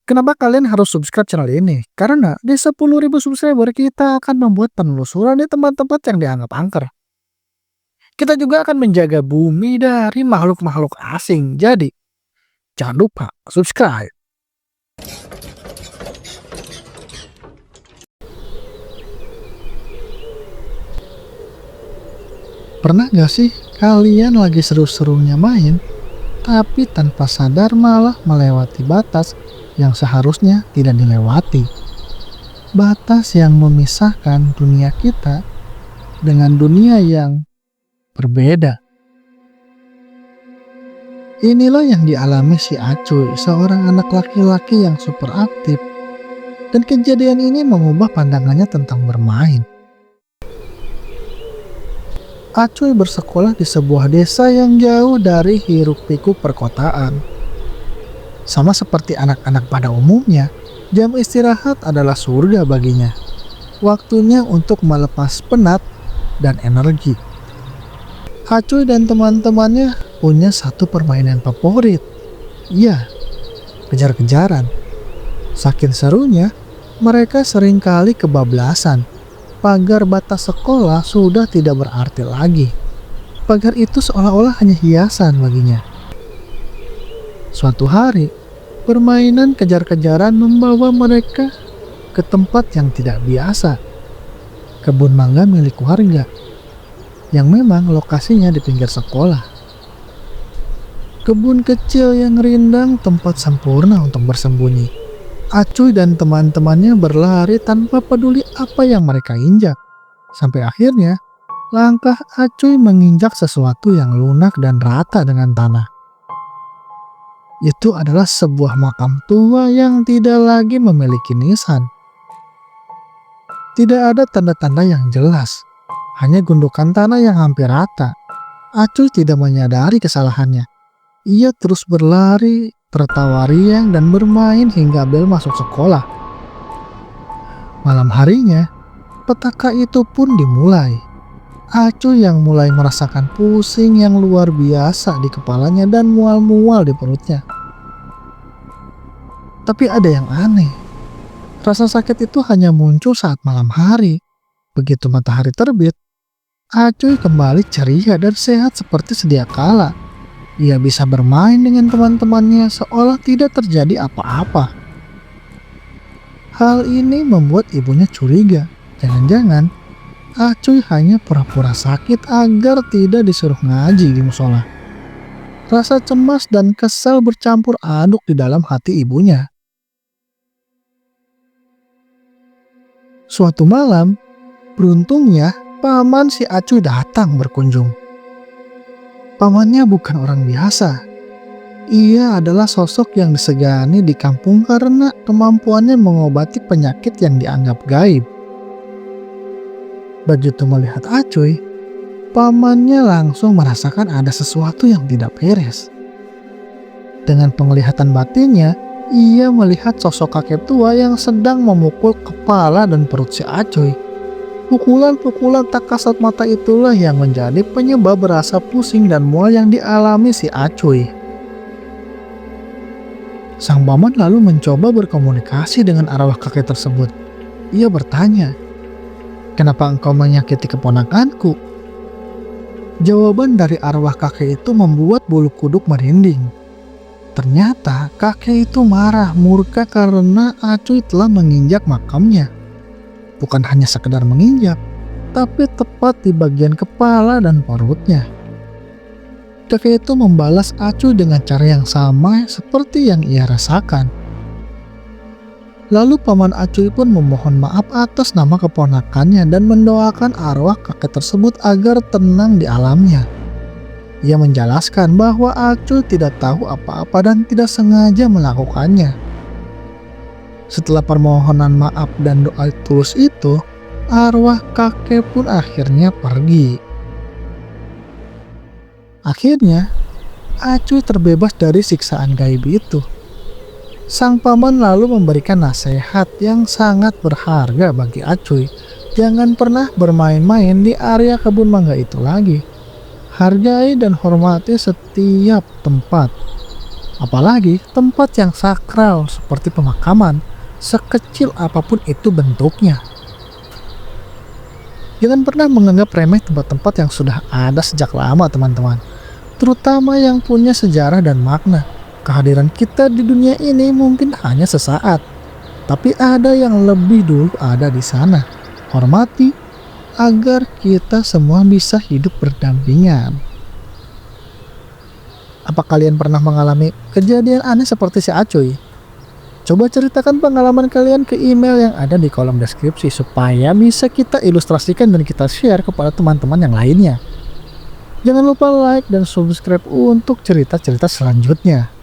Kenapa kalian harus subscribe channel ini? Karena di 10.000 subscriber kita akan membuat penelusuran di tempat-tempat yang dianggap angker. Kita juga akan menjaga bumi dari makhluk-makhluk asing. Jadi, jangan lupa subscribe. Pernah gak sih kalian lagi seru-serunya main, tapi tanpa sadar malah melewati batas yang seharusnya tidak dilewati? Batas yang memisahkan dunia kita dengan dunia yang berbeda. Inilah yang dialami si Acuy, seorang anak laki-laki yang super aktif, dan kejadian ini mengubah pandangannya tentang bermain. Acuy bersekolah di sebuah desa yang jauh dari hiruk-pikuk perkotaan. Sama seperti anak-anak pada umumnya, jam istirahat adalah surga baginya. Waktunya untuk melepas penat dan energi. Acuy dan teman-temannya punya satu permainan favorit. Iya, kejar-kejaran. Saking serunya, mereka seringkali kebablasan. Pagar batas sekolah sudah tidak berarti lagi. Pagar itu seolah-olah hanya hiasan baginya. Suatu hari, permainan kejar-kejaran membawa mereka ke tempat yang tidak biasa. Kebun mangga milik warga, yang memang lokasinya di pinggir sekolah. Kebun kecil yang rindang, tempat sempurna untuk bersembunyi. Acuy dan teman-temannya berlari tanpa peduli apa yang mereka injak. Sampai akhirnya, langkah Acuy menginjak sesuatu yang lunak dan rata dengan tanah. Itu adalah sebuah makam tua yang tidak lagi memiliki nisan. Tidak ada tanda-tanda yang jelas, hanya gundukan tanah yang hampir rata. Acuy tidak menyadari kesalahannya. Ia terus berlari, tertawa riang, dan bermain hingga bel masuk sekolah. Malam harinya, petaka itu pun dimulai. Acuy yang mulai merasakan pusing yang luar biasa di kepalanya dan mual-mual di perutnya. Tapi ada yang aneh. Rasa sakit itu hanya muncul saat malam hari. Begitu matahari terbit, Acuy kembali ceria dan sehat seperti sedia kala. Ia bisa bermain dengan teman-temannya seolah tidak terjadi apa-apa. Hal ini membuat ibunya curiga. Jangan-jangan Acuy hanya pura-pura sakit agar tidak disuruh ngaji di musola. Rasa cemas dan kesal bercampur aduk di dalam hati ibunya. Suatu malam, beruntungnya paman si Acuy datang berkunjung. Pamannya bukan orang biasa. Ia adalah sosok yang disegani di kampung karena kemampuannya mengobati penyakit yang dianggap gaib. Begitu melihat Acuy, pamannya langsung merasakan ada sesuatu yang tidak beres. Dengan penglihatan batinnya, ia melihat sosok kakek tua yang sedang memukul kepala dan perut si Acuy. Pukulan-pukulan tak kasat mata itulah yang menjadi penyebab rasa pusing dan mual yang dialami si Acuy. Sang paman lalu mencoba berkomunikasi dengan arwah kakek tersebut. Ia bertanya, "Kenapa engkau menyakiti keponakanku?" Jawaban dari arwah kakek itu membuat bulu kuduk merinding. Ternyata kakek itu marah murka karena Acuy telah menginjak makamnya. Bukan hanya sekedar menginjak, tapi tepat di bagian kepala dan perutnya. Kakek itu membalas Acuy dengan cara yang sama seperti yang ia rasakan. Lalu paman Acuy pun memohon maaf atas nama keponakannya dan mendoakan arwah kakek tersebut agar tenang di alamnya. Ia menjelaskan bahwa Acuy tidak tahu apa-apa dan tidak sengaja melakukannya. Setelah permohonan maaf dan doa tulus itu, arwah kakek pun akhirnya pergi. Akhirnya, Acuy terbebas dari siksaan gaib itu. Sang paman lalu memberikan nasihat yang sangat berharga bagi Acuy. Jangan pernah bermain-main di area kebun mangga itu lagi. Hargai dan hormati setiap tempat. Apalagi tempat yang sakral seperti pemakaman, sekecil apapun itu bentuknya. Jangan pernah menganggap remeh tempat-tempat yang sudah ada sejak lama, teman-teman. Terutama yang punya sejarah dan makna. Kehadiran kita di dunia ini mungkin hanya sesaat, tapi ada yang lebih dulu ada di sana. Hormati agar kita semua bisa hidup berdampingan. Apa kalian pernah mengalami kejadian aneh seperti si Acoy? Coba ceritakan pengalaman kalian ke email yang ada di kolom deskripsi supaya bisa kita ilustrasikan dan kita share kepada teman-teman yang lainnya. Jangan lupa like dan subscribe untuk cerita-cerita selanjutnya.